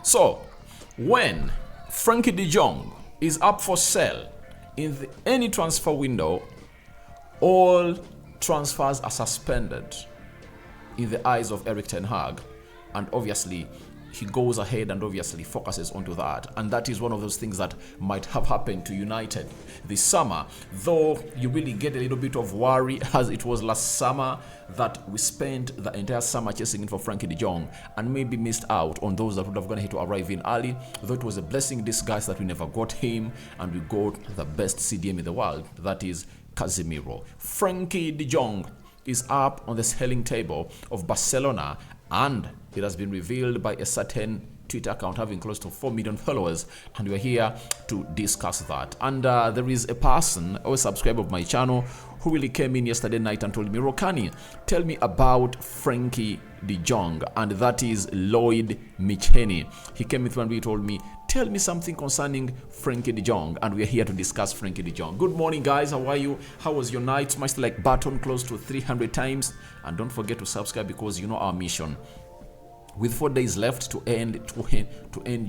So, when Frenkie de Jong is up for sale in any transfer window, all transfers are suspended in the eyes of Erik ten Hag, and obviously he goes ahead and obviously focuses onto that, and that is one of those things that might have happened to United this summer, though you really get a little bit of worry as it was last summer that we spent the entire summer chasing in for Frenkie de Jong and maybe missed out on those that would have gone ahead to arrive in early, though it was a blessing in disguise that we never got him and we got the best CDM in the world, that is Casemiro. Frenkie de Jong is up on the selling table of Barcelona, and it has been revealed by a certain Twitter account having close to 4 million followers, and we're here to discuss that. And there is a person, or a subscriber of my channel, who really came in yesterday night and told me, Rokani, tell me about Frenkie de Jong, and that is Lloyd Micheni. He came in and he told me, tell me something concerning Frenkie de Jong, and we're here to discuss Frenkie de Jong. Good morning, guys. How are you? How was your night? Smash the like button close to 300 times, and don't forget to subscribe because you know our mission. With 4 days left to end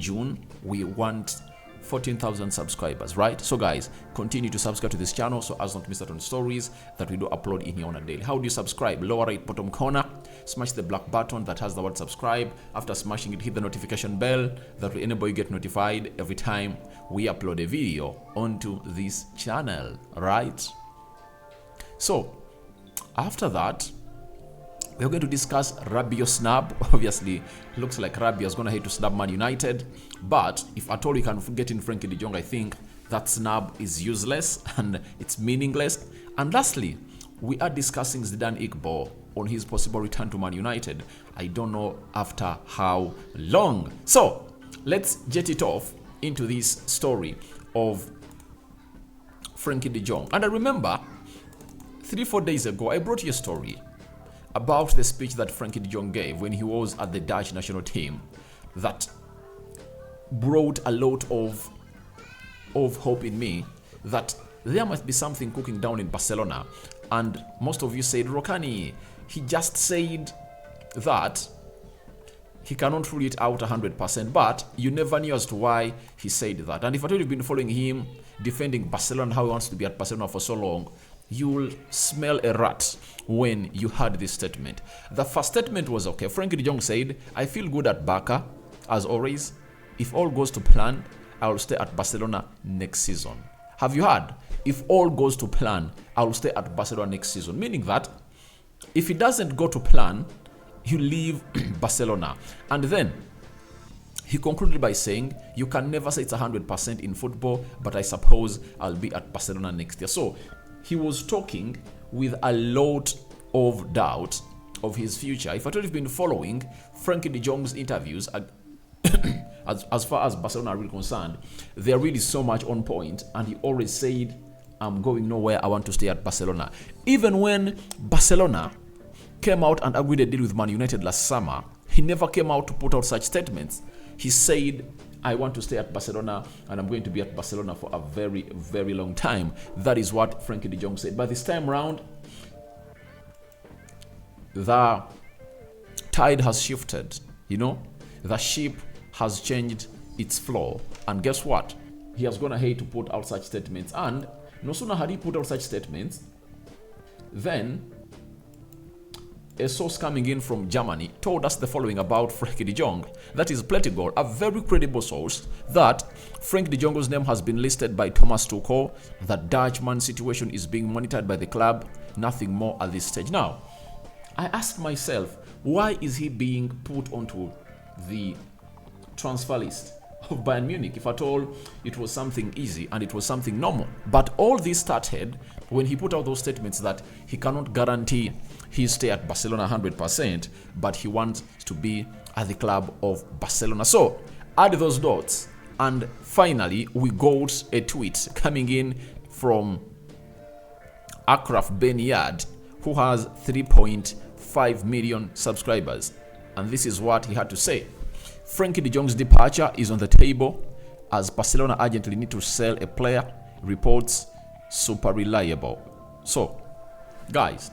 June, we want 14,000 subscribers, right? So guys, continue to subscribe to this channel so as not to miss out on stories that we do upload in here on a daily. How do you subscribe? Lower right bottom corner, smash the black button that has the word subscribe. After smashing it, hit the notification bell that will enable you get notified every time we upload a video onto this channel, right? So after that, we're going to discuss Rabiot snub. Obviously, looks like Rabiot is going to head to snub Man United. But if at all you can get in Frenkie de Jong, I think that snub is useless and it's meaningless. And lastly, we are discussing Zidane Iqbal on his possible return to Man United. I don't know after how long. So let's jet it off into this story of Frenkie de Jong. And I remember 3-4 days ago, I brought you a story about the speech that Frenkie de Jong gave when he was at the Dutch national team that brought a lot of hope in me that there must be something cooking down in Barcelona. And most of you said, Rokani, he just said that he cannot rule it out 100%, but you never knew as to why he said that. And if at all you've been following him defending Barcelona, how he wants to be at Barcelona for so long, you'll smell a rat when you heard this statement. The first statement was, okay, Frenkie de Jong said, I feel good at Barca, as always. If all goes to plan, I will stay at Barcelona next season. Have you heard? If all goes to plan, I will stay at Barcelona next season. Meaning that if it doesn't go to plan, you leave Barcelona. And then he concluded by saying, you can never say it's 100% in football, but I suppose I'll be at Barcelona next year. So he was talking with a lot of doubt of his future. If at all you've been following Frenkie de Jong's interviews, as far as Barcelona are really concerned, they're really so much on point, and he always said, I'm going nowhere, I want to stay at Barcelona. Even when Barcelona came out and agreed a deal with Man United last summer, he never came out to put out such statements. He said, I want to stay at Barcelona and I'm going to be at Barcelona for a very, very long time. That is what Frenkie de Jong said. But this time around, the tide has shifted, you know, the ship has changed its flow. And guess what? He has gone ahead to put out such statements. And no sooner had he put out such statements, then a source coming in from Germany told us the following about Frenkie de Jong. That is Plettigor, a very credible source, that Frenkie de Jong's name has been listed by Thomas Tuchel. The Dutchman situation is being monitored by the club. Nothing more at this stage. Now, I asked myself, why is he being put onto the transfer list of Bayern Munich, if at all it was something easy and it was something normal? But all this started when he put out those statements that he cannot guarantee his stay at Barcelona 100%, but he wants to be at the club of Barcelona. So add those dots, and finally we got a tweet coming in from Akraf Ben Yad, who has 3.5 million subscribers, and this is what he had to say. Frenkie de Jong's departure is on the table as Barcelona urgently need to sell a player, reports Super Reliable. So, guys,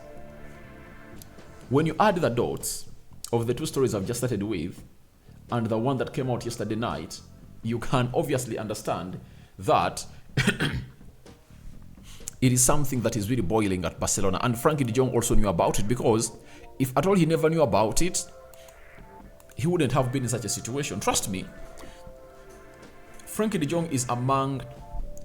when you add the dots of the two stories I've just started with, and the one that came out yesterday night, you can obviously understand that it is something that is really boiling at Barcelona. And Frenkie de Jong also knew about it, because if at all he never knew about it, he wouldn't have been in such a situation. Trust me, Frenkie de Jong is among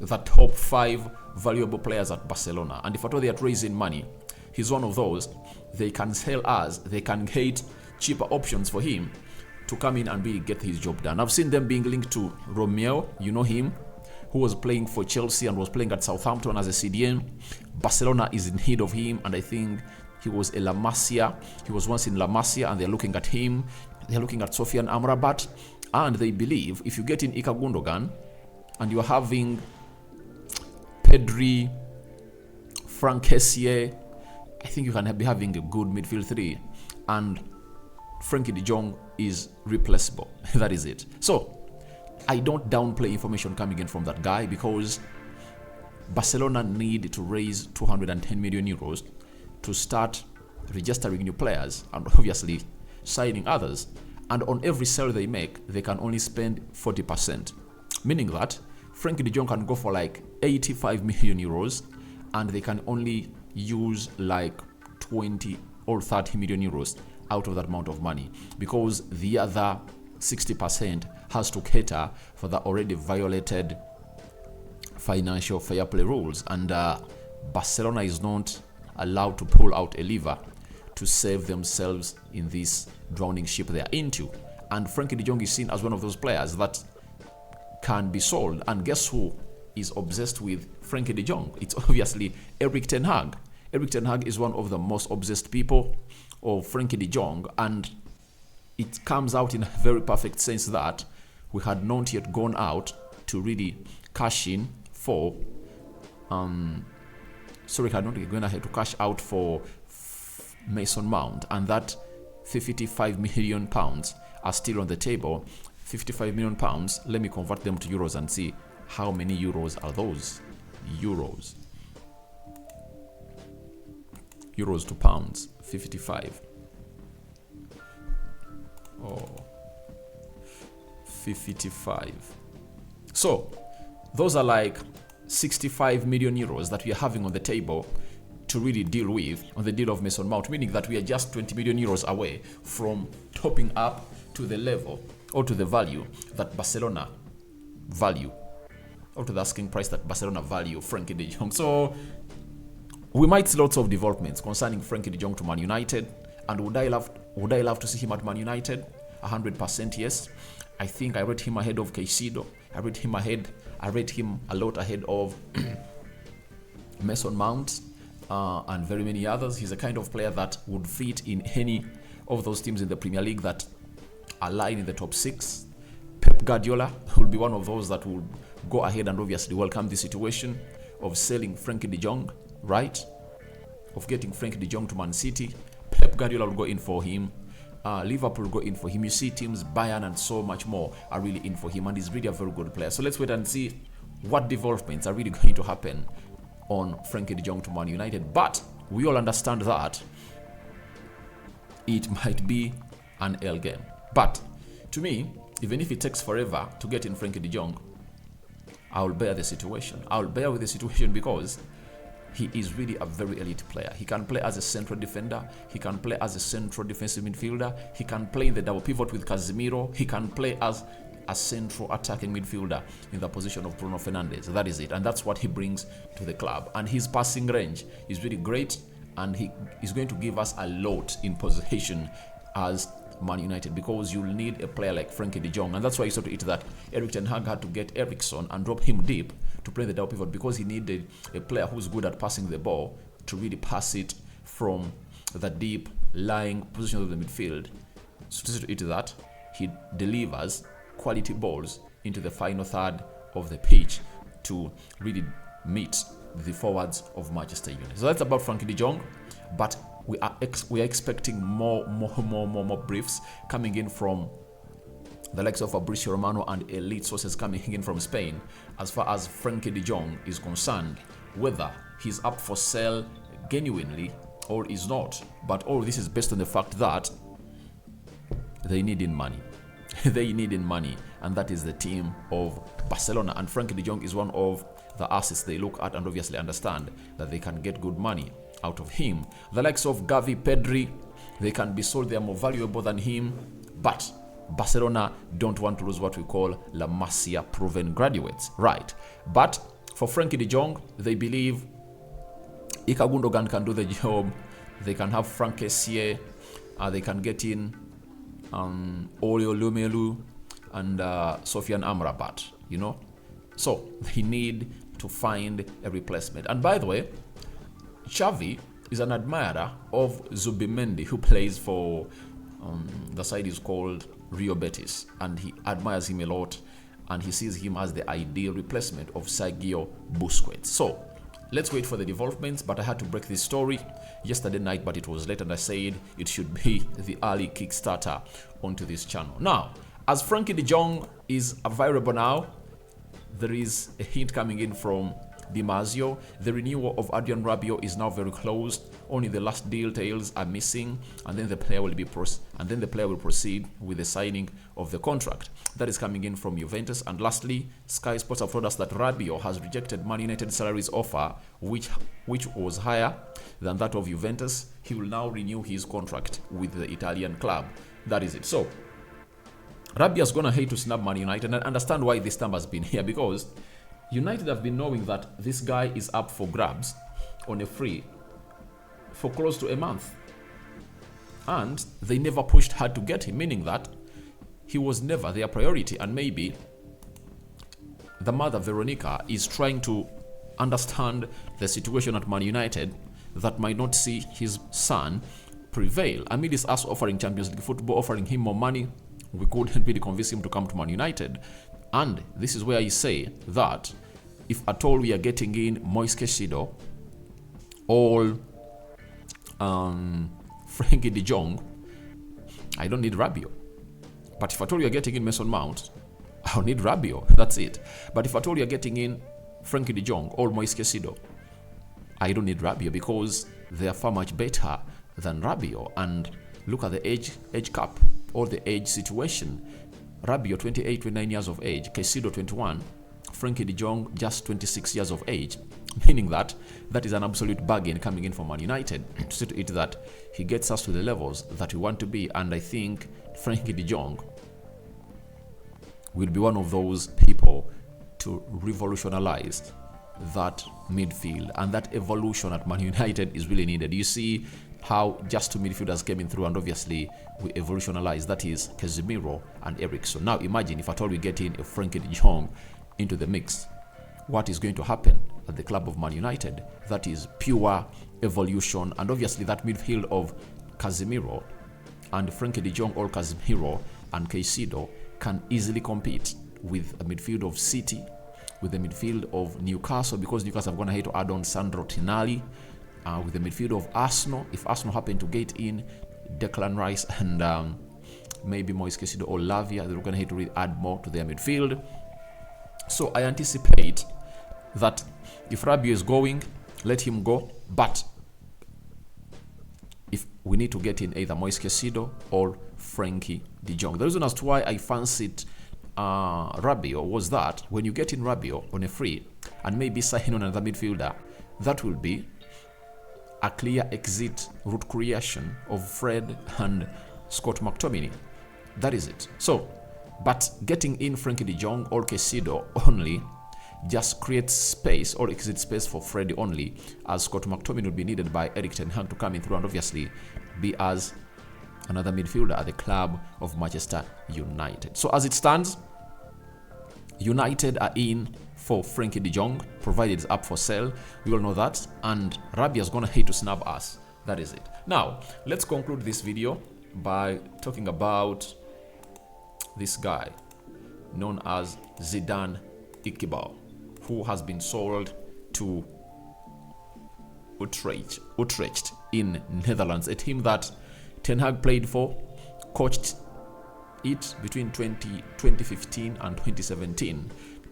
the top 5 valuable players at Barcelona. And if at all they are raising money, he's one of those. They can sell us, they can get cheaper options for him to come in and really get his job done. I've seen them being linked to Romeo, you know him, who was playing for Chelsea and was playing at Southampton as a CDM. Barcelona is in need of him, and I think he was a La Masia. He was once in La Masia, and they're looking at him. They're looking at Sofian Amrabat, and they believe if you get in Ilkay Gundogan and you're having Pedri, Frank Kessié, I think you can be having a good midfield 3, and Frenkie de Jong is replaceable. That is it. So I don't downplay information coming in from that guy, because Barcelona need to raise 210 million euros to start registering new players and obviously signing others. And on every sale they make, they can only spend 40%, meaning that Frenkie de Jong can go for like 85 million euros and they can only use like 20 or 30 million euros out of that amount of money, because the other 60% has to cater for the already violated financial fair play rules. And Barcelona is not allowed to pull out a lever to save themselves in this drowning ship they are into. And Frenkie de Jong is seen as one of those players that can be sold. And guess who is obsessed with Frenkie de Jong? It's obviously Erik ten Hag. Erik ten Hag is one of the most obsessed people of Frenkie de Jong, and it comes out in a very perfect sense that we had not yet gone out to really cash in for had not yet gone ahead to cash out for Mason Mount, and that 55 million pounds are still on the table. 55 million pounds, let me convert them to euros and see how many euros are those. Euros to pounds, 55. 55. So those are like 65 million euros that we are having on the table to really deal with on the deal of Mason Mount, meaning that we are just 20 million euros away from topping up to the level or to the value that Barcelona value, or to the asking price that Barcelona value Frenkie de Jong. So we might see lots of developments concerning Frenkie de Jong to Man United. And would I love to see him at Man United? 100% yes. I think I rate him ahead of Caicedo. I rate him a lot ahead of Mason Mount and very many others. He's a kind of player that would fit in any of those teams in the Premier League that are lying in the top 6. Pep Guardiola will be one of those that will go ahead and obviously welcome the situation of selling Frenkie de Jong, right? Of getting Frenkie de Jong to Man City. Pep Guardiola will go in for him. Liverpool will go in for him. You see teams, Bayern and so much more are really in for him, and he's really a very good player. So let's wait and see what developments are really going to happen on Frenkie de Jong to Man United. But we all understand that it might be an L game. But to me, even if it takes forever to get in Frenkie de Jong, I will bear the situation. I will bear with the situation because he is really a very elite player. He can play as a central defender. He can play as a central defensive midfielder. He can play in the double pivot with Casemiro. He can play as a central attacking midfielder in the position of Bruno Fernandes. That is it. And that's what he brings to the club. And his passing range is really great. And he is going to give us a lot in possession as Man United, because you'll need a player like Frenkie de Jong. And that's why you saw to it that Erik ten Hag had to get Eriksen and drop him deep to play the double pivot, because he needed a player who's good at passing the ball to really pass it from the deep lying position of the midfield. So to see to it that he delivers quality balls into the final third of the pitch to really meet the forwards of Manchester United. So that's about Frenkie de Jong, but we are expecting more briefs coming in from the likes of Fabrizio Romano and elite sources coming in from Spain as far as Frenkie de Jong is concerned, whether he's up for sale genuinely or is not. But all this is based on the fact that they need in money. they need in money, and that is the team of Barcelona. And Frenkie de Jong is one of the assets they look at and obviously understand that they can get good money out of him. The likes of Gavi, Pedri, they can be sold. They are more valuable than him, but Barcelona don't want to lose what we call La Masia proven graduates, right? But for Frenkie de Jong, they believe Ilkay Gundogan can do the job. They can have Franck Kessié, they can get in Olio Lumelu and Sofiane Amrabat, you know. So they need to find a replacement. And by the way, Xavi is an admirer of Zubimendi, who plays for the side is called Rio Betis, and he admires him a lot, and he sees him as the ideal replacement of Sergio Busquets. So let's wait for the developments, but I had to break this story yesterday night, but it was late, and I said it should be the early Kickstarter onto this channel. Now, as Frenkie de Jong is available now, there is a hint coming in from Di Marzio. The renewal of Adrien Rabiot is now very close. Only the last details are missing, and then the player will proceed with the signing of the contract. That is coming in from Juventus. And lastly, Sky Sports have told us that Rabiot has rejected Man United salaries offer, which was higher than that of Juventus. He will now renew his contract with the Italian club. That is it. So Rabiot's gonna hate to snub Man United, and I understand why this time has been here, because United have been knowing that this guy is up for grabs on a free for close to a month, and they never pushed hard to get him, meaning that he was never their priority. And maybe the mother Veronica is trying to understand the situation at Man United that might not see his son prevail. Amid us offering Champions League football, offering him more money, we couldn't really convince him to come to Man United. And this is where I say that if at all we are getting in Moise Caicedo or Frenkie de Jong, I don't need Rabiot. But if at all you're getting in Mason Mount, I'll need Rabiot. That's it. But if at all you're getting in Frenkie de Jong or Moise Caicedo, I don't need Rabiot, because they are far much better than Rabiot. And look at the age cap or the age situation. Rabiot 28, 29 years of age, Caicedo 21, Frenkie de Jong just 26 years of age, meaning that that is an absolute bargain coming in from Man United to see to it that he gets us to the levels that we want to be. And I think Frenkie de Jong will be one of those people to revolutionize that midfield, and that evolution at Man United is really needed. You see how just two midfielders came in through, and obviously we evolutionalized, that is Casemiro and Eriksen. Now imagine if at all we get in a Frenkie de Jong into the mix, what is going to happen at the club of Man United? That is pure evolution. And obviously that midfield of Casemiro and Frenkie de Jong, or Casemiro and Caicedo, can easily compete with a midfield of City, with the midfield of Newcastle, because Newcastle are going to have to add on Sandro Tonali, with the midfield of Arsenal. If Arsenal happen to get in Declan Rice and maybe Moise Caicedo or Lavia, they're going to have to really add more to their midfield. So I anticipate that if Rabiot is going, let him go. But if we need to get in either Moise Caicedo or Frenkie de Jong, the reason as to why I fancied Rabiot was that when you get in Rabiot on a free and maybe sign on another midfielder, that will be a clear exit route creation of Fred and Scott McTominay. That is it. So, but getting in Frenkie de Jong or Caicedo only just creates space or exit space for Fred only, as Scott McTominay would be needed by Erik ten Hag to come in through and obviously be as another midfielder at the club of Manchester United. So as it stands, United are in for Frenkie de Jong, provided it's up for sale. We all know that. And Rabiot is going to hate to snub us. That is it. Now, let's conclude this video by talking about this guy known as Zidane Iqbal, who has been sold to Utrecht in Netherlands, a team that Ten Hag played for, coached it between 2015 and 2017.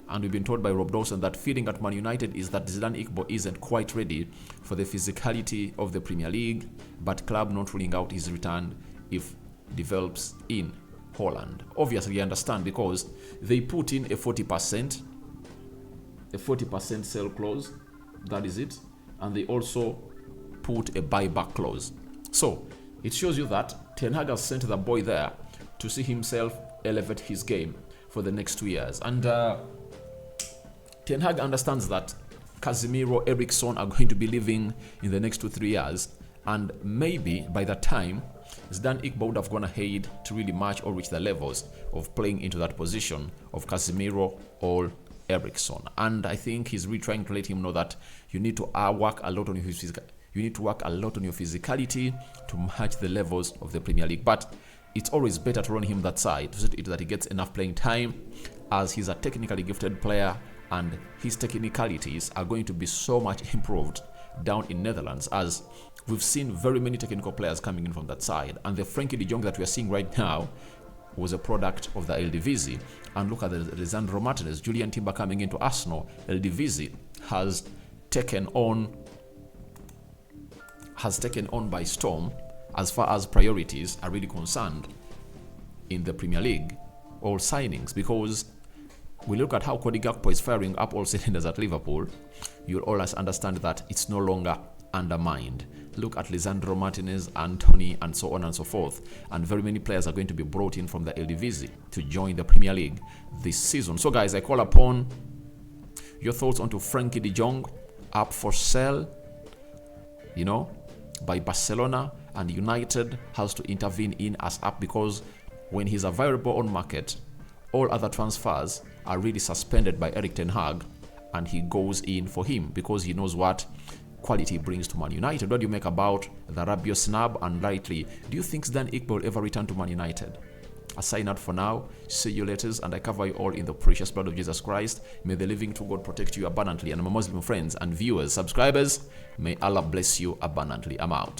And we've been told by Rob Dawson that feeling at Man United is that Zidane Iqbal isn't quite ready for the physicality of the Premier League, but club not ruling out his return if develops in Holland. Obviously, I understand because they put in a 40% sell clause. That is it. And they also put a buyback clause. So it shows you that Ten Hag has sent the boy there to see himself elevate his game for the next 2 years. And Ten Hag understands that Casemiro, Eriksen are going to be leaving in the next 2-3 years. And maybe by that time, Zidane Iqbal would have gone ahead to really match or reach the levels of playing into that position of Casemiro or Eriksen. And I think he's really trying to let him know that you need to work a lot on your physicality to match the levels of the Premier League. But it's always better to run him that side so that he gets enough playing time, as he's a technically gifted player and his technicalities are going to be so much improved down in Netherlands, as we've seen very many technical players coming in from that side. And the Frenkie de Jong that we are seeing right now was a product of the Eredivisie. And look at the Lisandro Martinez, Julian Timber coming into Arsenal. Eredivisie has taken on by storm as far as priorities are really concerned in the Premier League, all signings, because we look at how Cody Gakpo is firing up all cylinders at Liverpool. You'll always understand that it's no longer undermined. Look at Lisandro Martinez, Anthony, and so on and so forth. And very many players are going to be brought in from the Eredivisie to join the Premier League this season. So guys, I call upon your thoughts onto Frenkie de Jong, up for sale, by Barcelona, and United has to intervene in as up, because when he's available on market, all other transfers are really suspended by Erik ten Hag, and he goes in for him because he knows what quality brings to Man United. What do you make about the Rabiot snub? And rightly, do you think Zidane Iqbal will ever return to Man United? I sign out for now. See you later, and I cover you all in the precious blood of Jesus Christ. May the living true God protect you abundantly. And my Muslim friends and viewers, subscribers, may Allah bless you abundantly. I'm out.